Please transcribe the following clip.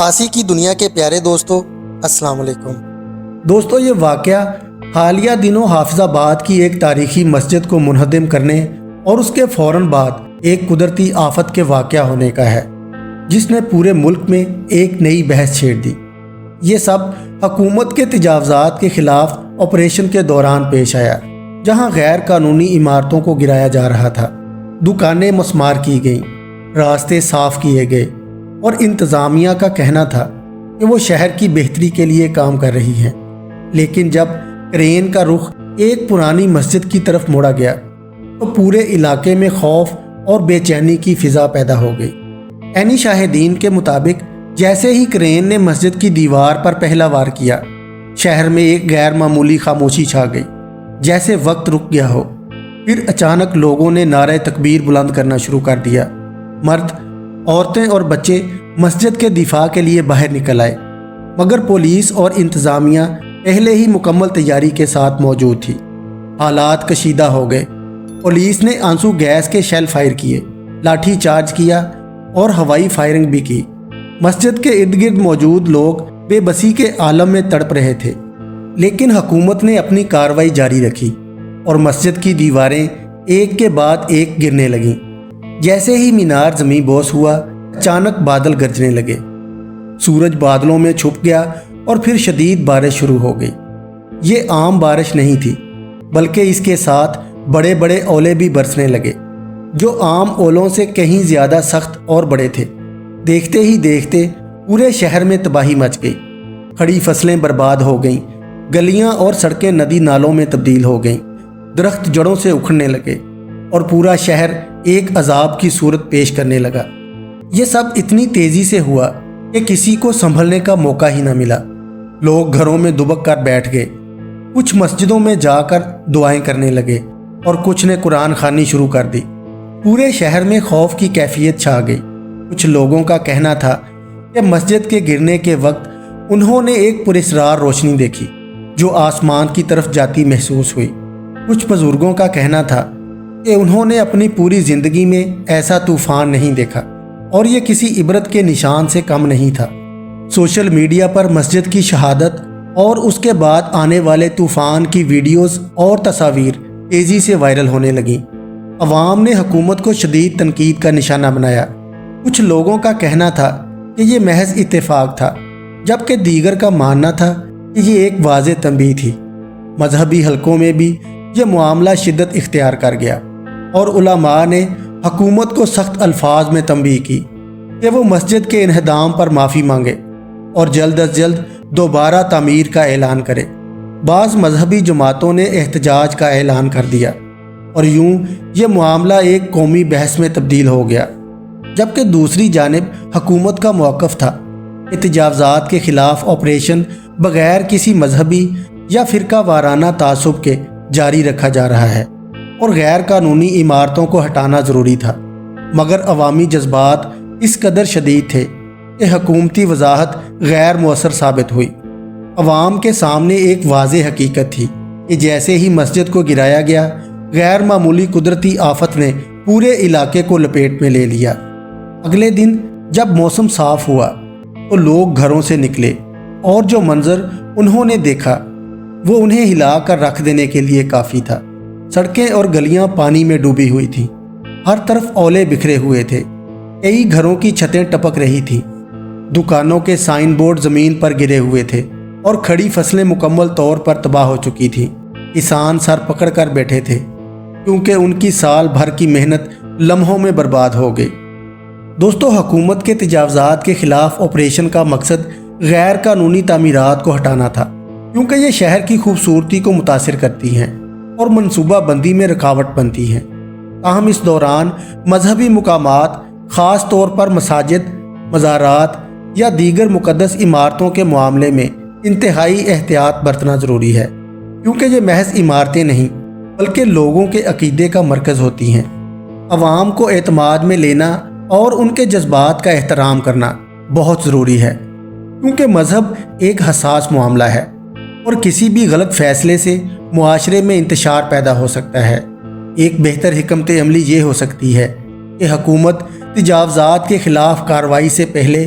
آسی کی دنیا کے پیارے دوستو، السلام علیکم۔ دوستو، یہ واقعہ حالیہ دنوں حافظ آباد کی ایک تاریخی مسجد کو منہدم کرنے اور اس کے فوراً بعد ایک قدرتی آفت کے واقعہ ہونے کا ہے، جس نے پورے ملک میں ایک نئی بحث چھیڑ دی۔ یہ سب حکومت کے تجاوزات کے خلاف آپریشن کے دوران پیش آیا، جہاں غیر قانونی عمارتوں کو گرایا جا رہا تھا، دکانیں مسمار کی گئیں، راستے صاف کیے گئے اور انتظامیہ کا کہنا تھا کہ وہ شہر کی بہتری کے لیے کام کر رہی ہیں۔ لیکن جب کرین کا رخ ایک پرانی مسجد کی طرف موڑا گیا تو پورے علاقے میں خوف اور بے چینی کی فضا پیدا ہو گئی۔ عینی شاہدین کے مطابق جیسے ہی کرین نے مسجد کی دیوار پر پہلا وار کیا، شہر میں ایک غیر معمولی خاموشی چھا گئی، جیسے وقت رک گیا ہو۔ پھر اچانک لوگوں نے نعرہ تکبیر بلند کرنا شروع کر دیا۔ مرد، عورتیں اور بچے مسجد کے دفاع کے لیے باہر نکل آئے، مگر پولیس اور انتظامیہ پہلے ہی مکمل تیاری کے ساتھ موجود تھی۔ حالات کشیدہ ہو گئے۔ پولیس نے آنسو گیس کے شیل فائر کیے، لاٹھی چارج کیا اور ہوائی فائرنگ بھی کی۔ مسجد کے ارد گرد موجود لوگ بے بسی کے عالم میں تڑپ رہے تھے، لیکن حکومت نے اپنی کارروائی جاری رکھی اور مسجد کی دیواریں ایک کے بعد ایک گرنے لگیں۔ جیسے ہی مینار زمیں بوس ہوا، اچانک بادل گرجنے لگے، سورج بادلوں میں چھپ گیا اور پھر شدید بارش شروع ہو گئی۔ یہ عام بارش نہیں تھی، بلکہ اس کے ساتھ بڑے بڑے اولے بھی برسنے لگے، جو عام اولوں سے کہیں زیادہ سخت اور بڑے تھے۔ دیکھتے ہی دیکھتے پورے شہر میں تباہی مچ گئی۔ کھڑی فصلیں برباد ہو گئیں، گلیاں اور سڑکیں ندی نالوں میں تبدیل ہو گئیں، درخت جڑوں سے اکھڑنے لگے اور پورا شہر ایک عذاب کی صورت پیش کرنے لگا۔ یہ سب اتنی تیزی سے ہوا کہ کسی کو سنبھلنے کا موقع ہی نہ ملا۔ لوگ گھروں میں دبک کر بیٹھ گئے، کچھ مسجدوں میں جا کر دعائیں کرنے لگے اور کچھ نے قرآن خوانی شروع کر دی۔ پورے شہر میں خوف کی کیفیت چھا گئی۔ کچھ لوگوں کا کہنا تھا کہ مسجد کے گرنے کے وقت انہوں نے ایک پراسرار روشنی دیکھی جو آسمان کی طرف جاتی محسوس ہوئی۔ کچھ بزرگوں کا کہنا تھا کہ انہوں نے اپنی پوری زندگی میں ایسا طوفان نہیں دیکھا اور یہ کسی عبرت کے نشان سے کم نہیں تھا۔ سوشل میڈیا پر مسجد کی شہادت اور اس کے بعد آنے والے طوفان کی ویڈیوز اور تصاویر تیزی سے وائرل ہونے لگیں۔ عوام نے حکومت کو شدید تنقید کا نشانہ بنایا۔ کچھ لوگوں کا کہنا تھا کہ یہ محض اتفاق تھا، جبکہ دیگر کا ماننا تھا کہ یہ ایک واضح تنبیہ تھی۔ مذہبی حلقوں میں بھی یہ معاملہ شدت اختیار کر گیا اور علماء نے حکومت کو سخت الفاظ میں تنبیہ کی کہ وہ مسجد کے انہدام پر معافی مانگے اور جلد از جلد دوبارہ تعمیر کا اعلان کرے۔ بعض مذہبی جماعتوں نے احتجاج کا اعلان کر دیا اور یوں یہ معاملہ ایک قومی بحث میں تبدیل ہو گیا، جبکہ دوسری جانب حکومت کا موقف تھا کہ تجاوزات کے خلاف آپریشن بغیر کسی مذہبی یا فرقہ وارانہ تعصب کے جاری رکھا جا رہا ہے اور غیر قانونی عمارتوں کو ہٹانا ضروری تھا۔ مگر عوامی جذبات اس قدر شدید تھے کہ حکومتی وضاحت غیر مؤثر ثابت ہوئی۔ عوام کے سامنے ایک واضح حقیقت تھی کہ جیسے ہی مسجد کو گرایا گیا، غیر معمولی قدرتی آفت نے پورے علاقے کو لپیٹ میں لے لیا۔ اگلے دن جب موسم صاف ہوا تو لوگ گھروں سے نکلے اور جو منظر انہوں نے دیکھا وہ انہیں ہلا کر رکھ دینے کے لیے کافی تھا۔ سڑکیں اور گلیاں پانی میں ڈوبی ہوئی تھیں، ہر طرف اولے بکھرے ہوئے تھے، کئی گھروں کی چھتیں ٹپک رہی تھیں، دکانوں کے سائن بورڈ زمین پر گرے ہوئے تھے اور کھڑی فصلیں مکمل طور پر تباہ ہو چکی تھیں۔ کسان سر پکڑ کر بیٹھے تھے کیونکہ ان کی سال بھر کی محنت لمحوں میں برباد ہو گئی۔ دوستو، حکومت کے تجاوزات کے خلاف آپریشن کا مقصد غیر قانونی تعمیرات کو ہٹانا تھا، کیونکہ یہ شہر کی خوبصورتی کو متاثر کرتی ہیں اور منصوبہ بندی میں رکاوٹ بنتی ہیں۔ تاہم اس دوران مذہبی مقامات، خاص طور پر مساجد، مزارات یا دیگر مقدس عمارتوں کے معاملے میں انتہائی احتیاط برتنا ضروری ہے، کیونکہ یہ محض عمارتیں نہیں بلکہ لوگوں کے عقیدے کا مرکز ہوتی ہیں۔ عوام کو اعتماد میں لینا اور ان کے جذبات کا احترام کرنا بہت ضروری ہے، کیونکہ مذہب ایک حساس معاملہ ہے اور کسی بھی غلط فیصلے سے معاشرے میں انتشار پیدا ہو سکتا ہے۔ ایک بہتر حکمت عملی یہ ہو سکتی ہے کہ حکومت تجاوزات کے خلاف کارروائی سے پہلے